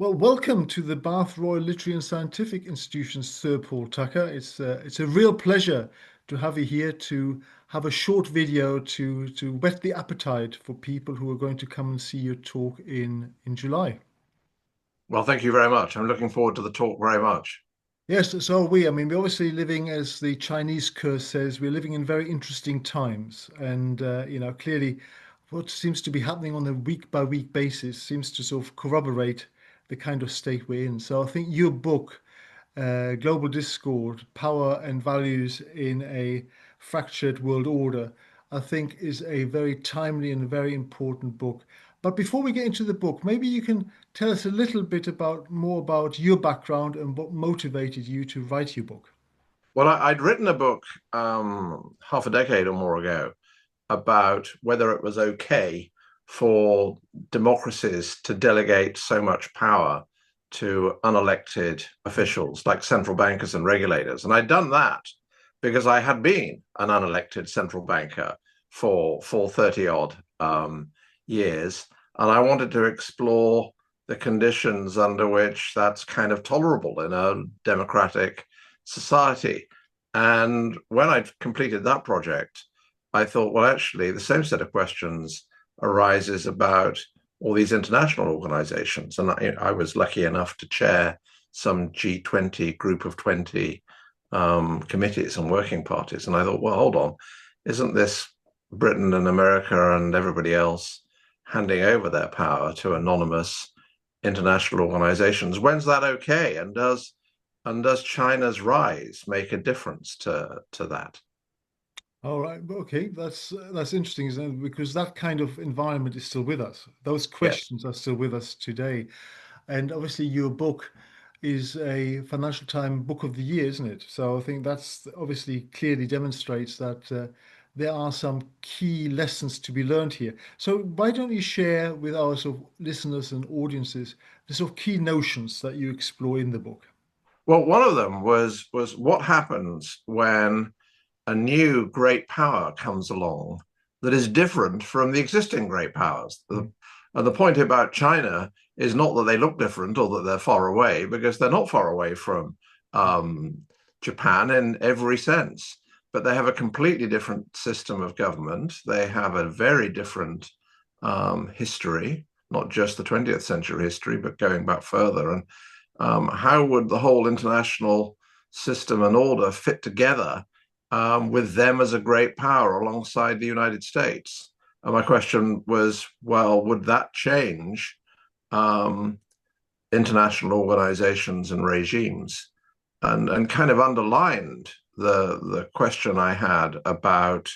Well, welcome to the Bath Royal Literary and Scientific Institution, Sir Paul Tucker. It's a real pleasure to have you here to have a short video to whet the appetite for people who are going to come and see your talk in July. Well, thank you very much. I'm looking forward to the talk very much. Yes, so are we. I mean, we're obviously living, as the Chinese curse says, we're living in very interesting times. And, clearly what seems to be happening on a week by week basis seems to sort of corroborate the kind of state we're in. So I think your book, Global Discord, Power and Values in a Fractured World Order, I think is a very timely and very important book. But before we get into the book, maybe you can tell us a little bit more about your background and what motivated you to write your book. Well, I'd written a book half a decade or more ago about whether it was okay for democracies to delegate so much power to unelected officials like central bankers and regulators. And I'd done that because I had been an unelected central banker for 30 odd years. And I wanted to explore the conditions under which that's kind of tolerable in a democratic society. And when I'd completed that project, I thought, well, actually, the same set of questions arises about all these international organizations. And I was lucky enough to chair some G20 group of 20 committees and working parties. And I thought, well, hold on, isn't this Britain and America and everybody else handing over their power to anonymous international organizations? When's that okay? And does China's rise make a difference to that? All right, okay, that's interesting, isn't it? Because that kind of environment is still with us. Those Yes. questions are still with us today. And obviously, your book is a Financial Times Book of the Year, isn't it? So I think that's obviously clearly demonstrates that there are some key lessons to be learned here. So why don't you share with our sort of listeners and audiences the sort of key notions that you explore in the book? Well, one of them was what happens when a new great power comes along that is different from the existing great powers. Mm. And the point about China is not that they look different or that they're far away, because they're not far away from um, Japan in every sense. But they have a completely different system of government. They have a very different history, not just the 20th century history, but going back further. And how would the whole international system and order fit together with them as a great power alongside the United States? And my question was, well, would that change um, international organizations and regimes? And kind of underlined the question I had about,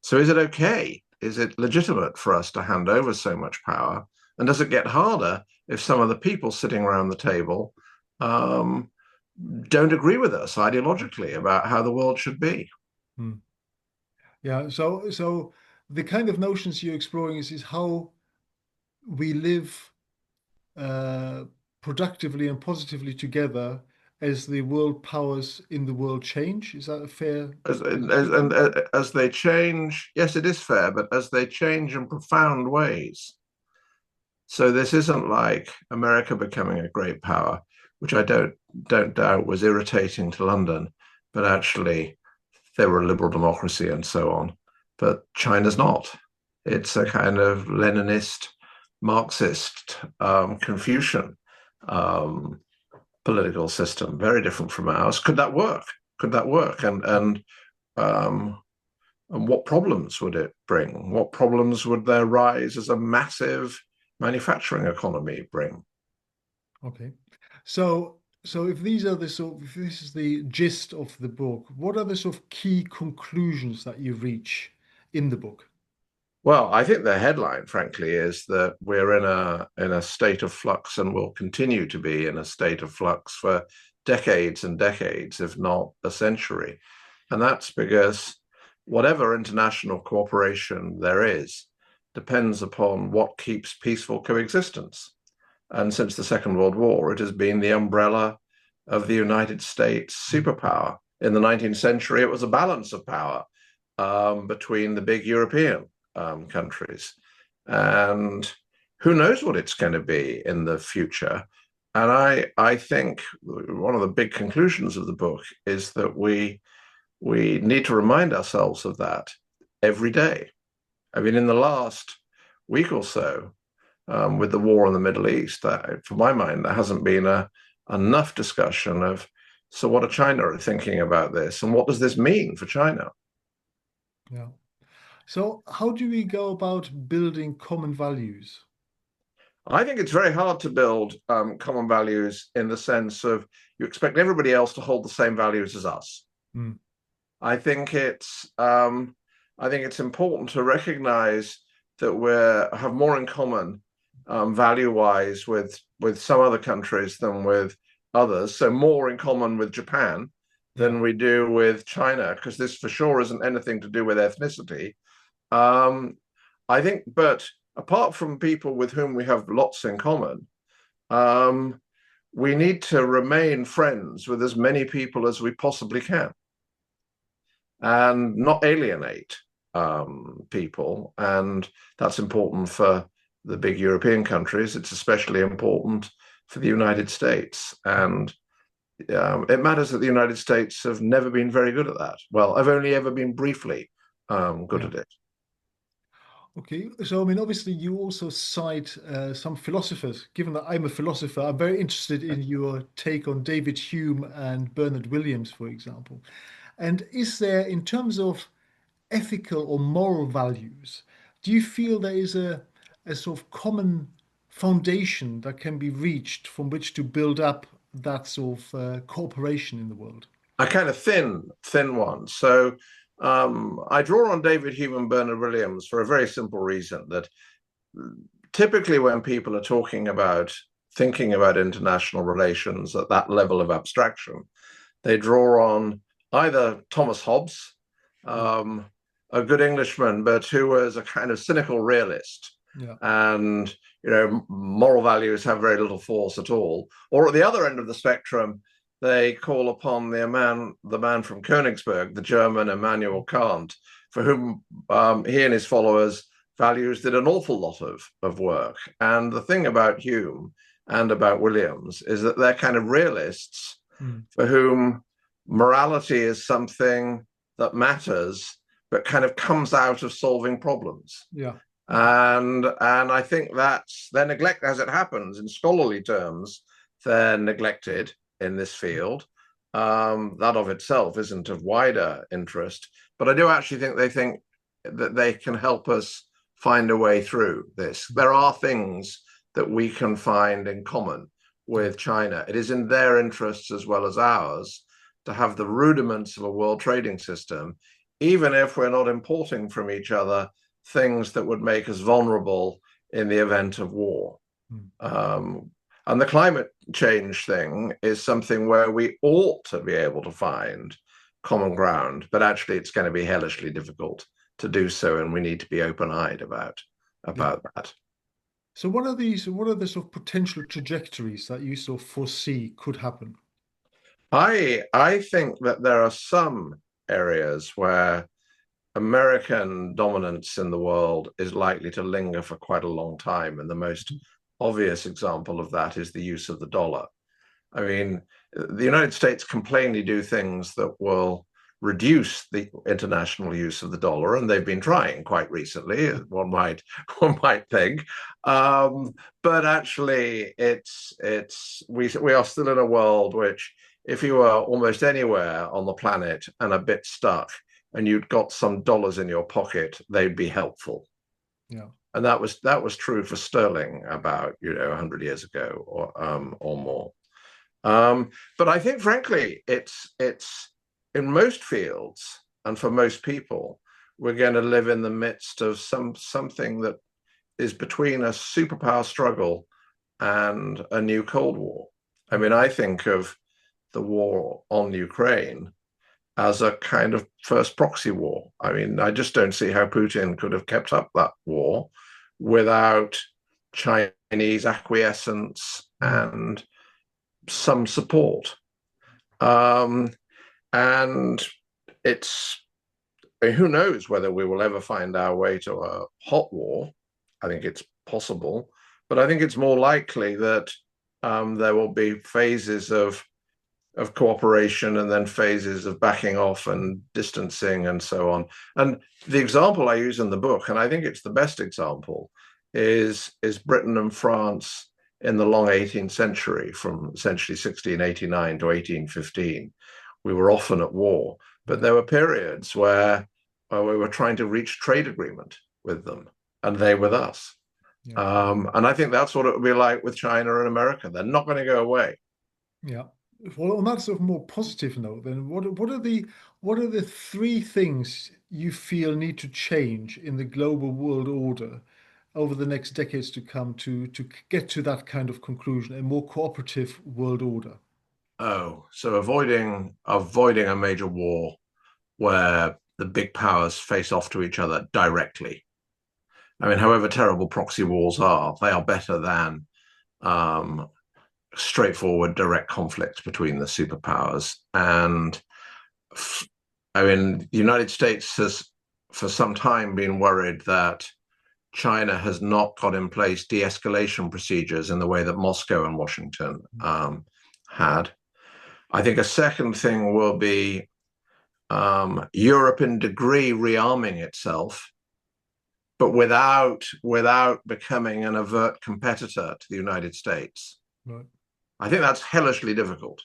so is it okay? Is it legitimate for us to hand over so much power? And does it get harder if some of the people sitting around the table um, don't agree with us ideologically about how the world should be? Mm. Yeah, so the kind of notions you're exploring is how we live uh, productively and positively together as the world powers in the world change. Is that a fair And description? as they change, yes, it is fair, but as they change in profound ways. So this isn't like America becoming a great power, which I don't doubt was irritating to London, but actually they were a liberal democracy and so on. But China's not. It's a kind of Leninist, Marxist, Confucian um, political system, very different from ours. Could that work? Could that work? Um, and what problems would it bring? What problems would their rise as a massive manufacturing economy bring? Okay. So if these are the sort if this is the gist of the book, what are the sort of key conclusions that you reach in the book? Well, I think the headline, frankly, is that we're in a state of flux and will continue to be in a state of flux for decades and decades, if not a century. And that's because whatever international cooperation there is depends upon what keeps peaceful coexistence. And since the Second World War, it has been the umbrella of the United States superpower. In the 19th century, it was a balance of power between the big European countries. And who knows what it's going to be in the future? And I think one of the big conclusions of the book is that we need to remind ourselves of that every day. I mean, in the last week or so, with the war in the Middle East, that, for my mind, there hasn't been enough discussion of, so what are China thinking about this, and what does this mean for China? Yeah. So how do we go about building common values? I think it's very hard to build common values in the sense of you expect everybody else to hold the same values as us. Mm. I think it's important to recognize that we have more in common value wise with some other countries than with others. So more in common with Japan Yeah. than we do with China, because this for sure isn't anything to do with ethnicity. Um, I think, but apart from people with whom we have lots in common, um, we need to remain friends with as many people as we possibly can and not alienate people. And that's important for the big European countries. It's especially important for the United States. And it matters that the United States have never been very good at that. Well, I've only ever been briefly good Yeah. at it. Okay. So, I mean, obviously, you also cite some philosophers. Given that I'm a philosopher, I'm very interested in your take on David Hume and Bernard Williams, for example. And is there, in terms of ethical or moral values, do you feel there is a sort of common foundation that can be reached from which to build up that sort of cooperation in the world? A kind of thin one. So I draw on David Hume and Bernard Williams for a very simple reason that typically when people are thinking about international relations at that level of abstraction, they draw on either Thomas Hobbes, Yeah. um, a good Englishman, but who was a kind of cynical realist. Yeah. And, moral values have very little force at all. Or at the other end of the spectrum, they call upon the man from Königsberg, the German Immanuel Kant, for whom he and his followers values did an awful lot of work. And the thing about Hume and about Williams is that they're kind of realists Mm. for whom morality is something that matters, but kind of comes out of solving problems. Yeah. And I think that's they're neglect as it happens in scholarly terms, they're neglected in this field. That of itself isn't of wider interest, but I do actually think that they can help us find a way through this. There are things that we can find in common Yeah. with China. It is in their interests as well as ours to have the rudiments of a world trading system, even if we're not importing from each other things that would make us vulnerable in the event of war. Mm. And the climate change thing is something where we ought to be able to find common ground, but actually it's going to be hellishly difficult to do so, and we need to be open-eyed Yeah. about that. So what are the sort of potential trajectories that you sort of foresee could happen? I think that there are some areas where American dominance in the world is likely to linger for quite a long time. And the most obvious example of that is the use of the dollar. I mean, the United States can plainly do things that will reduce the international use of the dollar, and they've been trying quite recently. One might think, but actually, we are still in a world which, if you were almost anywhere on the planet and a bit stuck, and you'd got some dollars in your pocket, they'd be helpful. Yeah. And that was true for sterling about 100 years ago or more. But I think, frankly, it's in most fields and for most people, we're going to live in the midst of something that is between a superpower struggle and a new Cold War. I mean, I think of the war on Ukraine as a kind of first proxy war. I mean, I just don't see how Putin could have kept up that war without Chinese acquiescence Mm. and some support. Um, and it's who knows whether we will ever find our way to a hot war. I think it's possible, but I think it's more likely that there will be phases of cooperation and then phases of backing off and distancing and so on. And the example I use in the book, and I think it's the best example, is Britain and France in the long 18th century, from essentially 1689 to 1815. We were often at war, but Yeah, there were periods where we were trying to reach trade agreement with them, and they with us. yeah, And I think that's what it would be like with China and America. They're not going to go away. yeah. Well, on that sort of more positive note, then what are the three things you feel need to change in the global world order over the next decades to come to get to that kind of conclusion, a more cooperative world order? Oh, so avoiding a major war where the big powers face off to each other directly. I mean, Okay. however terrible proxy wars are, they are better than um, straightforward direct conflict between the superpowers. And I mean, the United States has for some time been worried that China has not got in place de-escalation procedures in the way that Moscow and Washington had. I think a second thing will be Europe in degree rearming itself, but without becoming an overt competitor to the United States. Right. I think that's hellishly difficult.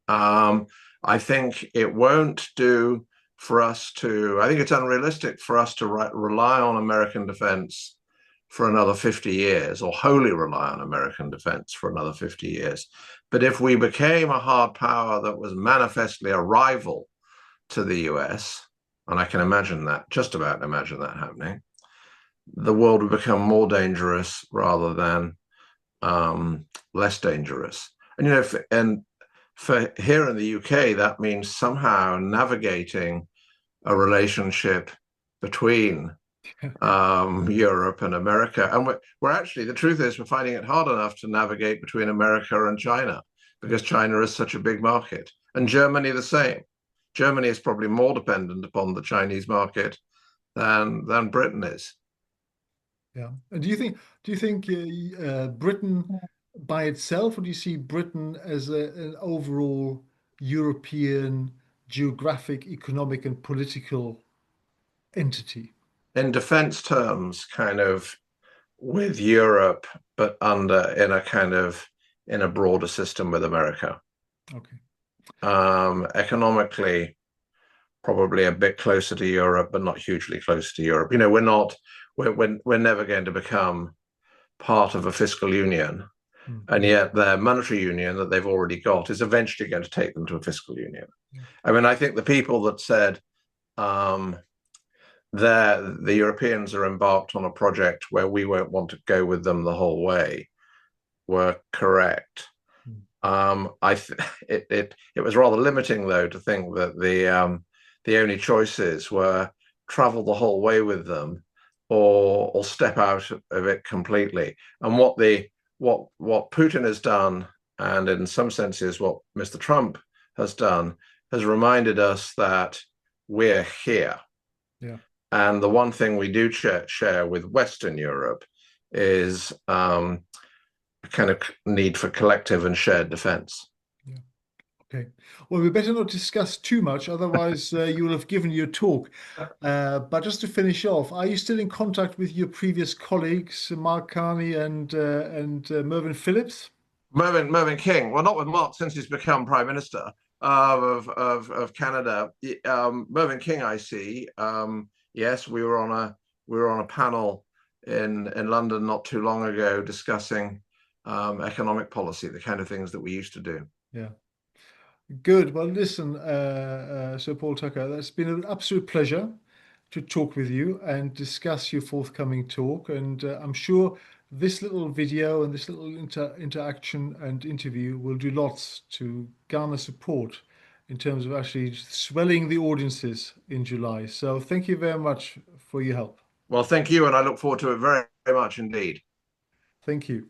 Um, I think it won't do for us to. I think it's unrealistic for us to rely on American defense for another 50 years, or wholly rely on American defense for another 50 years. But if we became a hard power that was manifestly a rival to the US, and I can imagine that, just about imagine that happening, the world would become more dangerous rather than less dangerous. And for here in the UK, that means somehow navigating a relationship between Europe and America. And we're actually, the truth is, we're finding it hard enough to navigate between America and China Yeah. because China is such a big market. And Germany, the same. Germany is probably more dependent upon the Chinese market than Britain is. Yeah. And do you think Britain by itself, or do you see Britain as an overall European geographic, economic, and political entity? In defense terms, kind of with Europe, but under in a kind of in a broader system with America. Okay. Economically, probably a bit closer to Europe, but not hugely close to Europe. You know, we're never going to become part of a fiscal union, Mm. and yet their monetary union that they've already got is eventually going to take them to a fiscal union. Yeah. I mean, I think the people that said um, the Europeans are embarked on a project where we won't want to go with them the whole way were correct. Mm. I it was rather limiting though to think that the only choices were travel the whole way with them or step out of it completely. And what Putin has done, and in some senses what Mr. Trump has done, has reminded us that we're here. Yeah. And the one thing we do share with Western Europe is a kind of need for collective and shared defense. Yeah. Okay. Well, we better not discuss too much, otherwise you will have given your talk. But just to finish off, are you still in contact with your previous colleagues, Mark Carney and Mervyn Phillips? Mervyn King, well, not with Mark since he's become Prime Minister of Canada. Mervyn King, I see. Yes, we were on a panel in London not too long ago discussing economic policy, the kind of things that we used to do. Yeah. Good. Well, listen, Sir Paul Tucker, that's been an absolute pleasure to talk with you and discuss your forthcoming talk. And I'm sure this little video and this little interaction and interview will do lots to garner support in terms of actually swelling the audiences in July. So thank you very much for your help. Well, thank you, and I look forward to it very, very much indeed. Thank you.